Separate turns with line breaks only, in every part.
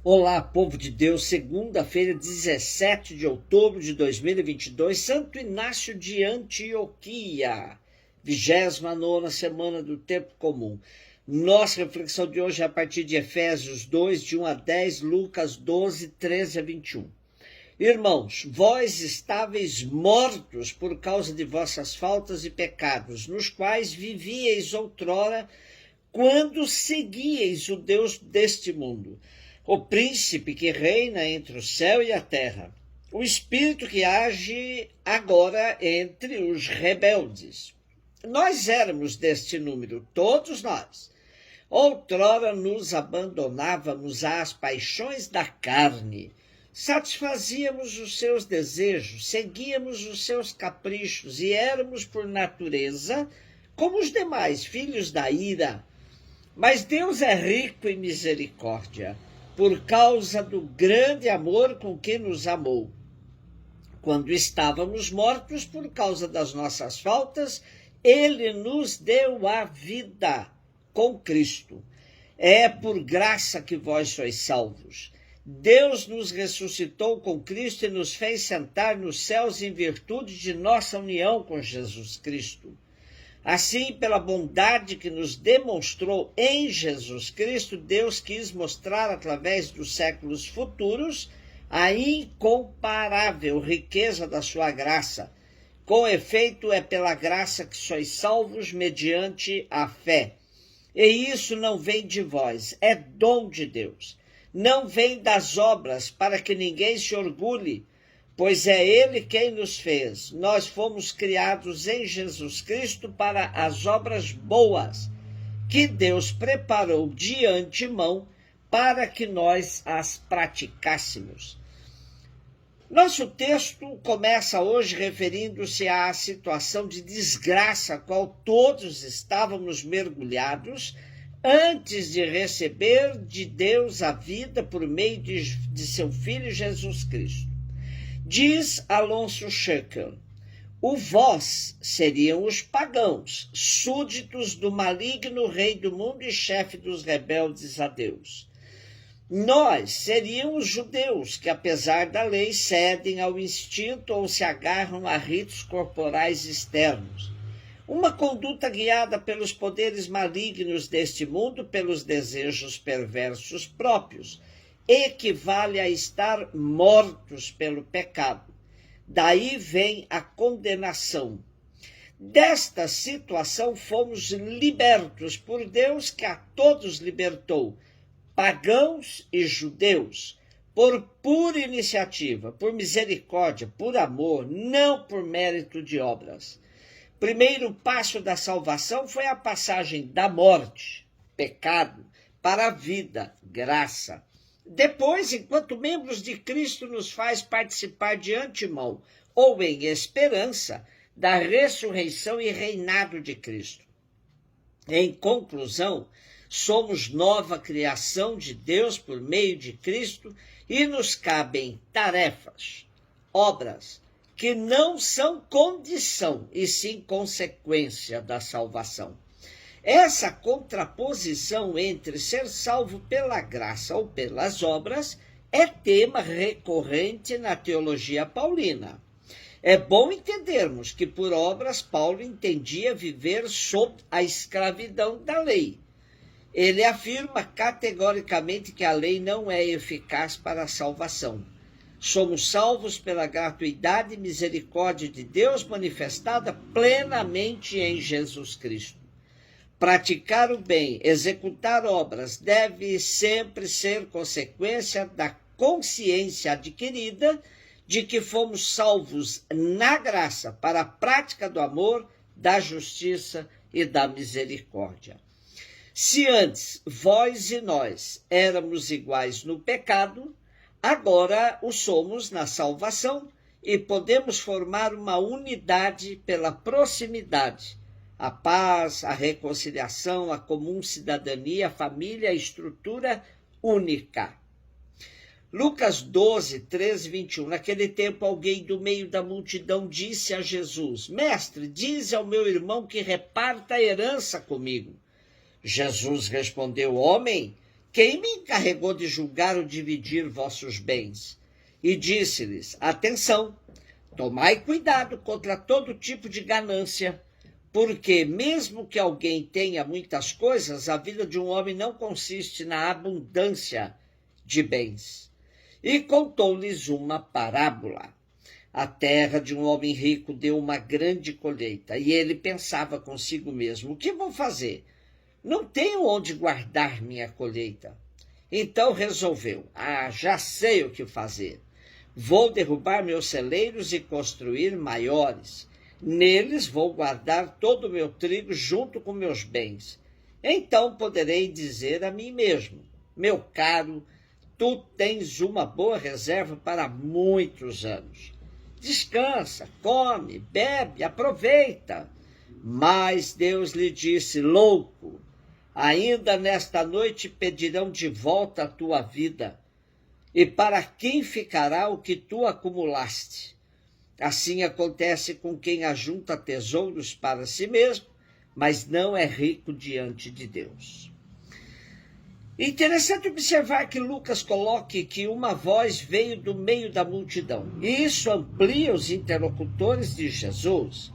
Olá, povo de Deus, segunda-feira, 17 de outubro de 2022, Santo Inácio de Antioquia, 29ª semana do Tempo Comum. Nossa reflexão de hoje é a partir de Efésios 2, de 1 a 10, Lucas 12, 13 a 21. Irmãos, vós estáveis mortos por causa de vossas faltas e pecados, nos quais vivíeis outrora, quando seguíeis o Deus deste mundo, o príncipe que reina entre o céu e a terra, o espírito que age agora entre os rebeldes. Nós éramos deste número, todos nós. Outrora nos abandonávamos às paixões da carne, satisfazíamos os seus desejos, seguíamos os seus caprichos e éramos, por natureza, como os demais, filhos da ira. Mas Deus é rico em misericórdia, por causa do grande amor com que nos amou. Quando estávamos mortos por causa das nossas faltas, Ele nos deu a vida com Cristo. É por graça que vós sois salvos. Deus nos ressuscitou com Cristo e nos fez sentar nos céus em virtude de nossa união com Jesus Cristo. Assim, pela bondade que nos demonstrou em Jesus Cristo, Deus quis mostrar através dos séculos futuros a incomparável riqueza da sua graça. Com efeito, é pela graça que sois salvos mediante a fé. E isso não vem de vós, é dom de Deus. Não vem das obras, para que ninguém se orgulhe, pois é Ele quem nos fez. Nós fomos criados em Jesus Cristo para as obras boas, que Deus preparou de antemão para que nós as praticássemos. Nosso texto começa hoje referindo-se à situação de desgraça a qual todos estávamos mergulhados antes de receber de Deus a vida por meio de seu Filho Jesus Cristo. Diz Alonso Schöckel, o vós seriam os pagãos, súditos do maligno rei do mundo e chefe dos rebeldes a Deus. Nós seríamos os judeus, que apesar da lei cedem ao instinto ou se agarram a ritos corporais externos. Uma conduta guiada pelos poderes malignos deste mundo, pelos desejos perversos próprios, equivale a estar mortos pelo pecado. Daí vem a condenação. Desta situação fomos libertos por Deus, que a todos libertou, pagãos e judeus, por pura iniciativa, por misericórdia, por amor, não por mérito de obras. Primeiro passo da salvação foi a passagem da morte, pecado, para a vida, graça. Depois, enquanto membros de Cristo, nos faz participar de antemão, ou em esperança, da ressurreição e reinado de Cristo. Em conclusão, somos nova criação de Deus por meio de Cristo e nos cabem tarefas, obras, que não são condição, e sim consequência da salvação. Essa contraposição entre ser salvo pela graça ou pelas obras é tema recorrente na teologia paulina. É bom entendermos que por obras Paulo entendia viver sob a escravidão da lei. Ele afirma categoricamente que a lei não é eficaz para a salvação. Somos salvos pela gratuidade e misericórdia de Deus manifestada plenamente em Jesus Cristo. Praticar o bem, executar obras, deve sempre ser consequência da consciência adquirida de que fomos salvos na graça para a prática do amor, da justiça e da misericórdia. Se antes vós e nós éramos iguais no pecado, agora o somos na salvação e podemos formar uma unidade pela proximidade, a paz, a reconciliação, a comum cidadania, a família, a estrutura única. Lucas 12, 13, 21. Naquele tempo, alguém do meio da multidão disse a Jesus: Mestre, dize ao meu irmão que reparta a herança comigo. Jesus respondeu: Homem, quem me encarregou de julgar ou dividir vossos bens? E disse-lhes, atenção, tomai cuidado contra todo tipo de ganância, porque mesmo que alguém tenha muitas coisas, a vida de um homem não consiste na abundância de bens. E contou-lhes uma parábola. A terra de um homem rico deu uma grande colheita, e ele pensava consigo mesmo, o que vou fazer? Não tenho onde guardar minha colheita. Então resolveu, já sei o que fazer. Vou derrubar meus celeiros e construir maiores. Neles vou guardar todo o meu trigo junto com meus bens. Então poderei dizer a mim mesmo, meu caro, tu tens uma boa reserva para muitos anos. Descansa, come, bebe, aproveita. Mas Deus lhe disse, louco, ainda nesta noite pedirão de volta a tua vida. E para quem ficará o que tu acumulaste? Assim acontece com quem ajunta tesouros para si mesmo, mas não é rico diante de Deus. Interessante observar que Lucas coloque que uma voz veio do meio da multidão, e isso amplia os interlocutores de Jesus.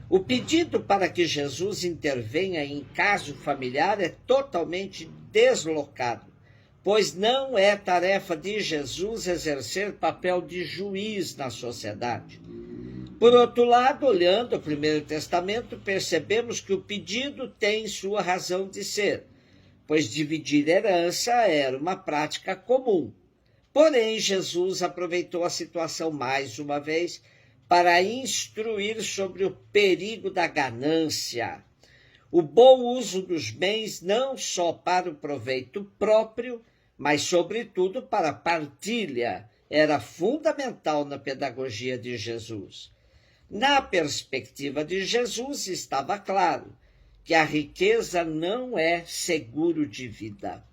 O pedido para que Jesus intervenha em caso familiar é totalmente deslocado, pois não é tarefa de Jesus exercer papel de juiz na sociedade. Por outro lado, olhando o Primeiro Testamento, percebemos que o pedido tem sua razão de ser, pois dividir herança era uma prática comum. Porém, Jesus aproveitou a situação mais uma vez para instruir sobre o perigo da ganância. O bom uso dos bens não só para o proveito próprio, mas sobretudo para a partilha, era fundamental na pedagogia de Jesus. Na perspectiva de Jesus, estava claro que a riqueza não é seguro de vida.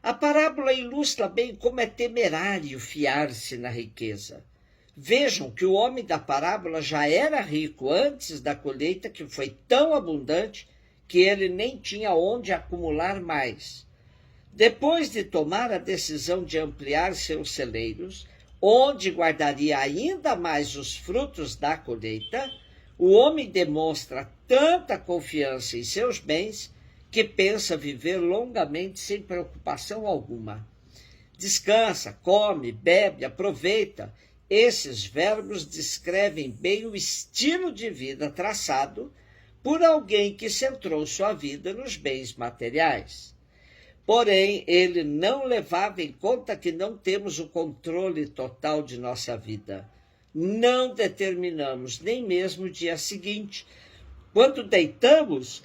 A parábola ilustra bem como é temerário fiar-se na riqueza. Vejam que o homem da parábola já era rico antes da colheita, que foi tão abundante que ele nem tinha onde acumular mais. Depois de tomar a decisão de ampliar seus celeiros, onde guardaria ainda mais os frutos da colheita, o homem demonstra tanta confiança em seus bens que pensa viver longamente sem preocupação alguma. Descansa, come, bebe, aproveita. Esses verbos descrevem bem o estilo de vida traçado por alguém que centrou sua vida nos bens materiais. Porém, ele não levava em conta que não temos o controle total de nossa vida. Não determinamos nem mesmo o dia seguinte. Quando deitamos,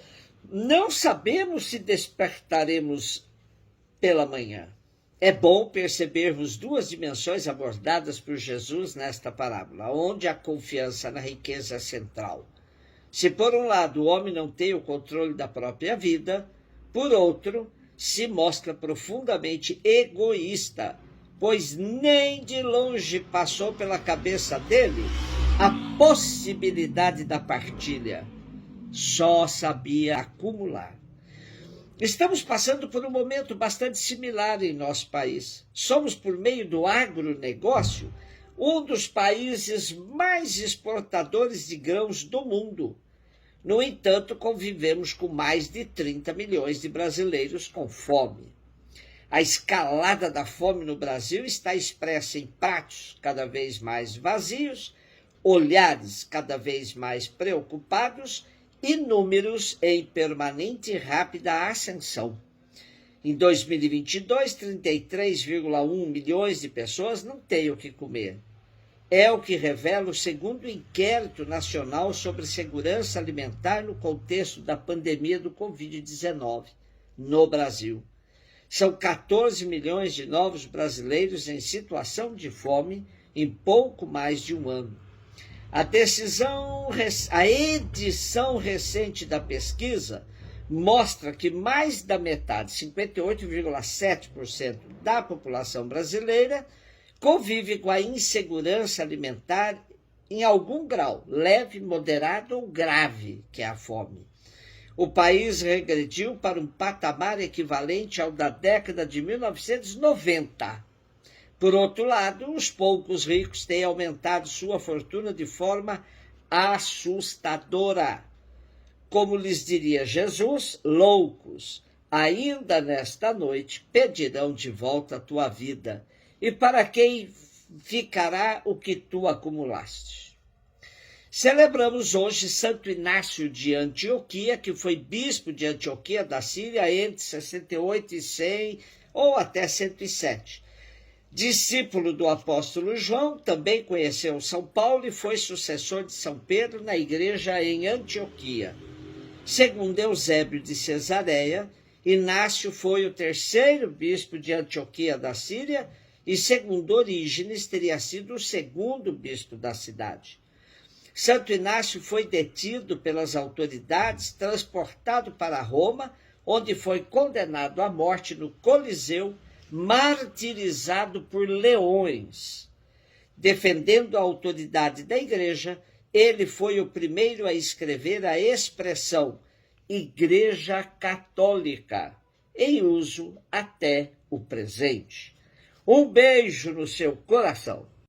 não sabemos se despertaremos pela manhã. É bom percebermos duas dimensões abordadas por Jesus nesta parábola, onde a confiança na riqueza é central. Se por um lado o homem não tem o controle da própria vida, por outro, se mostra profundamente egoísta, pois nem de longe passou pela cabeça dele a possibilidade da partilha. Só sabia acumular. Estamos passando por um momento bastante similar em nosso país. Somos, por meio do agronegócio, um dos países mais exportadores de grãos do mundo. No entanto, convivemos com mais de 30 milhões de brasileiros com fome. A escalada da fome no Brasil está expressa em pratos cada vez mais vazios, olhares cada vez mais preocupados e números em permanente e rápida ascensão. Em 2022, 33,1 milhões de pessoas não têm o que comer. É o que revela o segundo inquérito nacional sobre segurança alimentar no contexto da pandemia do Covid-19 no Brasil. São 14 milhões de novos brasileiros em situação de fome em pouco mais de um ano. A edição recente da pesquisa mostra que mais da metade, 58,7% da população brasileira, convive com a insegurança alimentar em algum grau, leve, moderado ou grave, que é a fome. O país regrediu para um patamar equivalente ao da década de 1990. Por outro lado, os poucos ricos têm aumentado sua fortuna de forma assustadora. Como lhes diria Jesus, loucos, ainda nesta noite pedirão de volta a tua vida. E para quem ficará o que tu acumulaste? Celebramos hoje Santo Inácio de Antioquia, que foi bispo de Antioquia da Síria entre 68 e 100 ou até 107. Discípulo do apóstolo João, também conheceu São Paulo e foi sucessor de São Pedro na igreja em Antioquia. Segundo Eusébio de Cesareia, Inácio foi o terceiro bispo de Antioquia da Síria e, segundo Orígenes, teria sido o segundo bispo da cidade. Santo Inácio foi detido pelas autoridades, transportado para Roma, onde foi condenado à morte no Coliseu, martirizado por leões. Defendendo a autoridade da igreja, ele foi o primeiro a escrever a expressão Igreja Católica, em uso até o presente. Um beijo no seu coração.